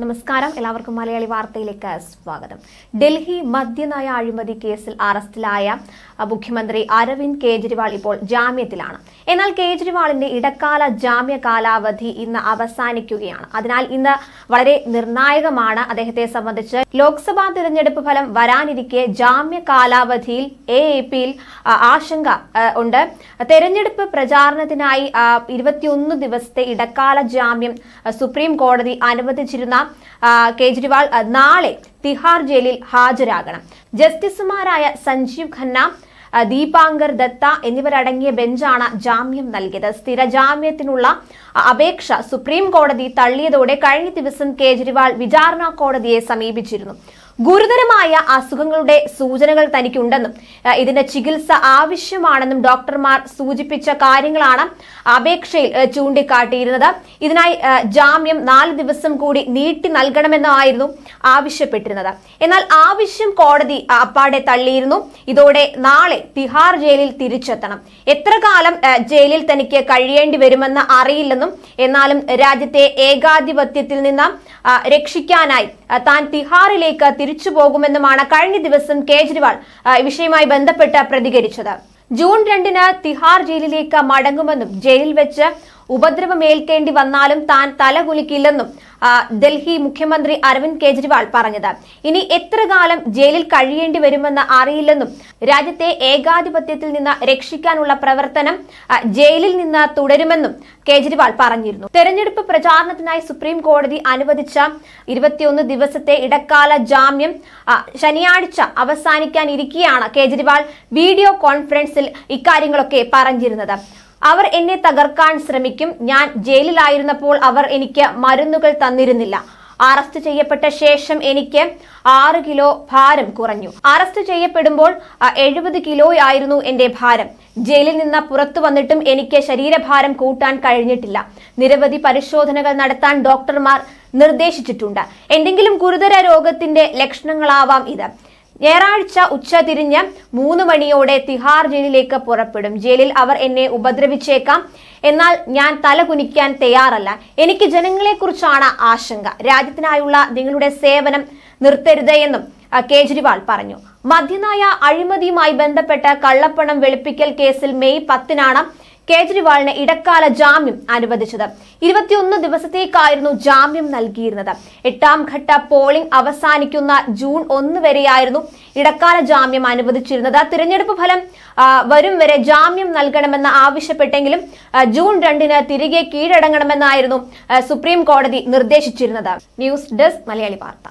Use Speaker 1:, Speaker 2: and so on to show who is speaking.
Speaker 1: നമസ്കാരം, എല്ലാവർക്കും മലയാളി വാർത്തയിലേക്ക് സ്വാഗതം. ഡൽഹി മദ്യനയ അഴിമതി കേസിൽ അറസ്റ്റിലായ മുഖ്യമന്ത്രി അരവിന്ദ് കെജ്രിവാൾ ഇപ്പോൾ ജാമ്യത്തിലാണ്. എന്നാൽ കെജ്രിവാളിന്റെ ഇടക്കാല ജാമ്യ കാലാവധി ഇന്ന് അവസാനിക്കുകയാണ്. അതിനാൽ ഇന്ന് വളരെ നിർണായകമാണ് അദ്ദേഹത്തെ സംബന്ധിച്ച്. ലോക്സഭാ തിരഞ്ഞെടുപ്പ് ഫലം വരാനിരിക്കെ ജാമ്യ കാലാവധിയിൽ AAPയിൽ ആശങ്ക ഉണ്ട്. തെരഞ്ഞെടുപ്പ് പ്രചാരണത്തിനായി 21 ദിവസത്തെ ഇടക്കാല ജാമ്യം സുപ്രീം കോടതി അനുവദിച്ചിരുന്ന കെജ്രിവാൾ നാളെ തിഹാർ ജയിലിൽ ഹാജരാകണം. ജസ്റ്റിസുമാരായ സഞ്ജീവ് ഖന്ന, ദീപാങ്കർ ദത്ത എന്നിവരടങ്ങിയ ബെഞ്ചാണ് ജാമ്യം നൽകിയത്. സ്ഥിര ജാമ്യത്തിനുള്ള അപേക്ഷ സുപ്രീം കോടതി തള്ളിയതോടെ കഴിഞ്ഞ ദിവസം കെജ്രിവാൾ വിചാരണ കോടതിയെ സമീപിച്ചിരുന്നു. ഗുരുതരമായ അസുഖങ്ങളുടെ സൂചനകൾ തനിക്കുണ്ടെന്നും ഇതിന്റെ ചികിത്സ ആവശ്യമാണെന്നും ഡോക്ടർമാർ സൂചിപ്പിച്ച കാര്യങ്ങളാണ് അപേക്ഷയിൽ ചൂണ്ടിക്കാട്ടിയിരുന്നത്. ഇതിനായി ജാമ്യം 4 ദിവസം കൂടി നീട്ടി നൽകണമെന്നായിരുന്നു ആവശ്യപ്പെട്ടിരുന്നത്. എന്നാൽ ആവശ്യം കോടതി അപ്പാടെ തള്ളിയിരുന്നു. ഇതോടെ നാളെ തിഹാർ ജയിലിൽ തിരിച്ചെത്തണം. എത്ര കാലം ജയിലിൽ തനിക്ക് കഴിയേണ്ടി വരുമെന്ന് അറിയില്ലെന്നും എന്നാലും രാജ്യത്തെ ഏകാധിപത്യത്തിൽ നിന്ന് രക്ഷിക്കാനായി താൻ തിഹാറിലേക്ക് തിരിച്ചു പോകുമെന്നുമാണ് കഴിഞ്ഞ ദിവസം കെജ്രിവാൾ വിഷയവുമായി ബന്ധപ്പെട്ട് പ്രതികരിച്ചത്. ജൂൺ 2-ന് തിഹാർ ജയിലിലേക്ക് മടങ്ങുമെന്നും ജയിലിൽ വെച്ച് ഉപദ്രവമേൽക്കേണ്ടി വന്നാലും താൻ തലകുലിക്കില്ലെന്നും ഡൽഹി മുഖ്യമന്ത്രി അരവിന്ദ് കെജ്രിവാൾ പറഞ്ഞത്. ഇനി എത്ര കാലം ജയിലിൽ കഴിയേണ്ടി വരുമെന്ന് അറിയില്ലെന്നും രാജ്യത്തെ ഏകാധിപത്യത്തിൽ നിന്ന് രക്ഷിക്കാനുള്ള പ്രവർത്തനം ജയിലിൽ നിന്ന് തുടരുമെന്നും കെജ്രിവാൾ പറഞ്ഞിരുന്നു. തെരഞ്ഞെടുപ്പ് പ്രചാരണത്തിനായി സുപ്രീം കോടതി അനുവദിച്ച 21 ദിവസത്തെ ഇടക്കാല ജാമ്യം ശനിയാഴ്ച അവസാനിക്കാനിരിക്കെയാണ് കെജ്രിവാൾ വീഡിയോ കോൺഫറൻസിൽ ഇക്കാര്യങ്ങളൊക്കെ പറഞ്ഞിരുന്നത്. അവർ എന്നെ തകർക്കാൻ ശ്രമിക്കും. ഞാൻ ജയിലിലായിരുന്നപ്പോൾ അവർ എനിക്ക് മരുന്നുകൾ തന്നിരുന്നില്ല. അറസ്റ്റ് ചെയ്യപ്പെട്ട ശേഷം എനിക്ക് 6 കിലോ ഭാരം കുറഞ്ഞു. അറസ്റ്റ് ചെയ്യപ്പെടുമ്പോൾ 70 കിലോയായിരുന്നു എന്റെ ഭാരം. ജയിലിൽ നിന്ന് പുറത്തു വന്നിട്ടും എനിക്ക് ശരീരഭാരം കൂട്ടാൻ കഴിഞ്ഞിട്ടില്ല. നിരവധി പരിശോധനകൾ നടത്താൻ ഡോക്ടർമാർ നിർദ്ദേശിച്ചിട്ടുണ്ട്. എന്തെങ്കിലും ഗുരുതര രോഗത്തിന്റെ ലക്ഷണങ്ങളാവാം ഇത്. ഞായറാഴ്ച ഉച്ചതിരിഞ്ഞ് 3 മണിയോടെ തിഹാർ ജയിലിലേക്ക് പുറപ്പെടും. ജയിലിൽ അവർ എന്നെ ഉപദ്രവിച്ചേക്കാം, എന്നാൽ ഞാൻ തലകുനിക്കാൻ തയ്യാറല്ല. എനിക്ക് ജനങ്ങളെക്കുറിച്ചാണ് ആശങ്ക. രാജ്യത്തിനായുള്ള നിങ്ങളുടെ സേവനം നിർത്തരുത് എന്നും കെജ്രിവാൾ പറഞ്ഞു. മദ്യനയ അഴിമതിയുമായി ബന്ധപ്പെട്ട കള്ളപ്പണം വെളുപ്പിക്കൽ കേസിൽ മെയ് 10-നാണ് കെജ്രിവാളിന് ഇടക്കാല ജാമ്യം അനുവദിച്ചത്. 21 ദിവസത്തേക്കായിരുന്നു ജാമ്യം നൽകിയിരുന്നത്. 8ാം ഘട്ട പോളിംഗ് അവസാനിക്കുന്ന ജൂൺ 1 വരെയായിരുന്നു ഇടക്കാല ജാമ്യം അനുവദിച്ചിരുന്നത്. തിരഞ്ഞെടുപ്പ് ഫലം വരും വരെ ജാമ്യം നൽകണമെന്ന് ആവശ്യപ്പെട്ടെങ്കിലും ജൂൺ 2-ന് തിരികെ കീഴടങ്ങണമെന്നായിരുന്നു സുപ്രീം കോടതി നിർദ്ദേശിച്ചിരുന്നത്. ന്യൂസ് ഡെസ്ക് മലയാളി വാർത്ത.